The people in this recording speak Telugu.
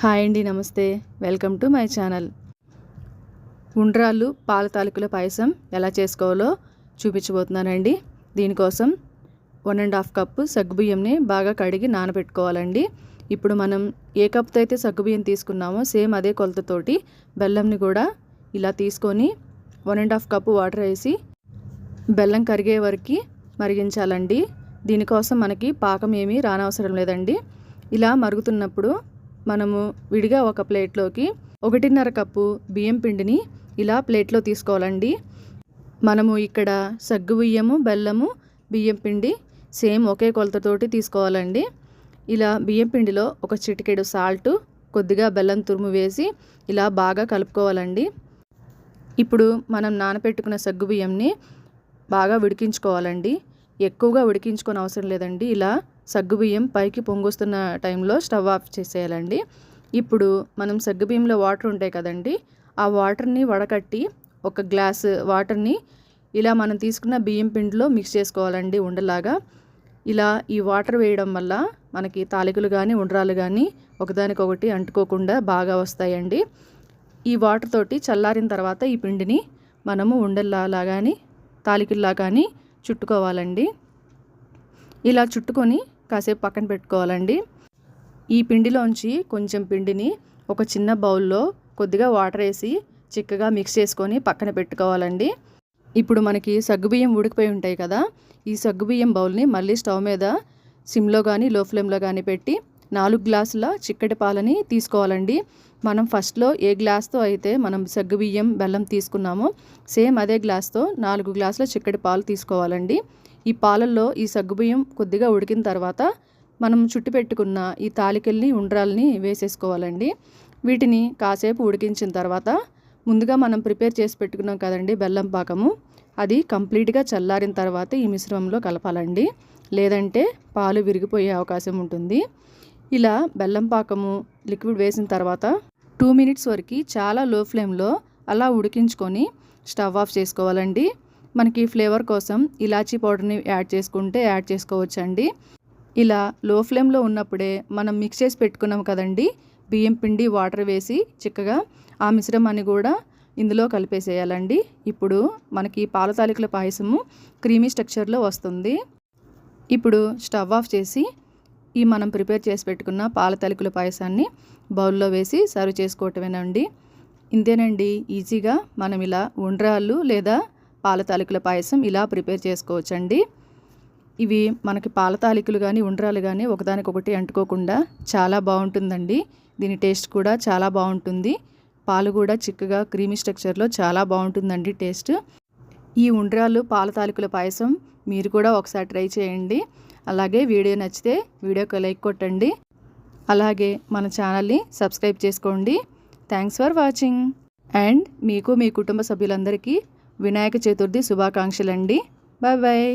హాయ్ అండి, నమస్తే. Welcome to my channel. ఉండ్రాళ్ళు పాల తాలికల పాయసం ఎలా చేసుకోవాలో చూపించబోతున్నానండి. దీనికోసం 1.5 కప్పు సగ్గుబియ్యంని బాగా కడిగి నానబెట్టుకోవాలండి. ఇప్పుడు మనం ఏ కప్తో అయితే సగ్గుబియ్యం తీసుకున్నామో సేమ్ అదే కొలతతోటి బెల్లంని కూడా ఇలా తీసుకొని 1.5 కప్పు వాటర్ వేసి బెల్లం కరిగే వరకు మరిగించాలండి. దీనికోసం మనకి పాకం ఏమీ రానవసరం లేదండి. ఇలా మరుగుతున్నప్పుడు మనము విడిగా ఒక ప్లేట్లోకి 1.5 కప్పు బియ్యం పిండిని ఇలా ప్లేట్లో తీసుకోవాలండి. మనము ఇక్కడ సగ్గుబియ్యము, బెల్లము, బియ్యం పిండి సేమ్ ఒకే కొలతతోటి తీసుకోవాలండి. ఇలా బియ్యం పిండిలో ఒక చిటికెడు సాల్ట్, కొద్దిగా బెల్లం తురుము వేసి ఇలా బాగా కలుపుకోవాలండి. ఇప్పుడు మనం నానబెట్టుకున్న సగ్గుబియ్యంని బాగా ఉడికించుకోవాలండి. ఎక్కువగా ఉడికించుకొని అవసరం లేదండి. ఇలా సగ్గుబియ్యం పైకి పొంగొస్తున్న టైంలో స్టవ్ ఆఫ్ చేసేయాలండి. ఇప్పుడు మనం సగ్గుబియ్యంలో వాటర్ ఉంటాయి కదండి, ఆ వాటర్ని వడకట్టి ఒక గ్లాస్ వాటర్ని ఇలా మనం తీసుకున్న బియ్యం పిండిలో మిక్స్ చేసుకోవాలండి ఉండలాగా. ఇలా ఈ వాటర్ వేయడం వల్ల మనకి తాలికలు కానీ ఉండ్రాలు కానీ ఒకదానికొకటి అంటుకోకుండా బాగా వస్తాయండి. ఈ వాటర్ తోటి చల్లారిన తర్వాత ఈ పిండిని మనము ఉండల్లా కానీ తాలికల్లా కానీ చుట్టుకోవాలండి. ఇలా చుట్టుకొని కాసేపు పక్కన పెట్టుకోవాలండి. ఈ పిండిలోంచి కొంచెం పిండిని ఒక చిన్న బౌల్లో కొద్దిగా వాటర్ వేసి చిక్కగా మిక్స్ చేసుకొని పక్కన పెట్టుకోవాలండి. ఇప్పుడు మనకి సగ్గుబియ్యం ఉడికిపోయి ఉంటాయి కదా, ఈ సగ్గుబియ్యం బౌల్ని మళ్ళీ స్టవ్ మీద సిమ్లో కానీ లో ఫ్లేమ్లో కానీ పెట్టి 4 గ్లాసుల చిక్కటి పాలని తీసుకోవాలండి. మనం ఫస్ట్లో ఏ గ్లాస్తో అయితే మనం సగ్గుబియ్యం, బెల్లం తీసుకున్నామో సేమ్ అదే గ్లాస్తో 4 గ్లాసుల చిక్కటి పాలు తీసుకోవాలండి. ఈ పాలల్లో ఈ సగ్గుబియ్యం కొద్దిగా ఉడికిన తర్వాత మనం చుట్టి పెట్టుకున్న ఈ తాలికల్ని, ఉండ్రాల్ని వేసేసుకోవాలండి. వీటిని కాసేపు ఉడికించిన తర్వాత ముందుగా మనం ప్రిపేర్ చేసి పెట్టుకున్నాం కదండి బెల్లం పాకము, అది కంప్లీట్గా చల్లారిన తర్వాత ఈ మిశ్రమంలో కలపాలండి. లేదంటే పాలు విరిగిపోయే అవకాశం ఉంటుంది. ఇలా బెల్లం పాకము లిక్విడ్ వేసిన తర్వాత 2 మినిట్స్ వరకు చాలా లో ఫ్లేమ్లో అలా ఉడికించుకొని స్టవ్ ఆఫ్ చేసుకోవాలండి. మనకి ఫ్లేవర్ కోసం ఇలాచీ పౌడర్ని యాడ్ చేసుకుంటే యాడ్ చేసుకోవచ్చండి. ఇలా లో ఫ్లేమ్లో ఉన్నప్పుడే మనం మిక్స్ చేసి పెట్టుకున్నాం కదండి బియ్యం పిండి, వాటర్ వేసి చిక్కగా ఆ మిశ్రమాన్ని కూడా ఇందులో కలిపేసేయాలండి. ఇప్పుడు మనకి పాల తాలికల పాయసము క్రీమీ స్ట్రక్చర్లో వస్తుంది. ఇప్పుడు స్టవ్ ఆఫ్ చేసి ఈ మనం ప్రిపేర్ చేసి పెట్టుకున్న పాల తాలికల పాయసాన్ని బౌల్లో వేసి సర్వ్ చేసుకోవటమేనండి. ఇంతేనండి, ఈజీగా మనం ఇలా ఉండ్రాళ్ళు లేదా పాల తాలికల పాయసం ఇలా ప్రిపేర్ చేసుకోవచ్చండి. ఇవి మనకి పాల తాలికలు కానీ ఉండ్రాలు కానీ ఒకదానికొకటి అంటుకోకుండా చాలా బాగుంటుందండి. దీని టేస్ట్ కూడా చాలా బాగుంటుంది. పాలు కూడా చిక్కగా క్రీమీ స్ట్రక్చర్లో చాలా బాగుంటుందండి టేస్ట్. ఈ ఉండ్రాళ్ళు పాల తాలికల పాయసం మీరు కూడా ఒకసారి ట్రై చేయండి. అలాగే వీడియో నచ్చితే వీడియోకి లైక్ కొట్టండి. అలాగే మన ఛానల్ని సబ్స్క్రైబ్ చేసుకోండి. Thanks for watching. అండ్ మీకు మీ కుటుంబ సభ్యులందరికీ వినాయక చతుర్థి శుభాకాంక్షలండి. Bye bye.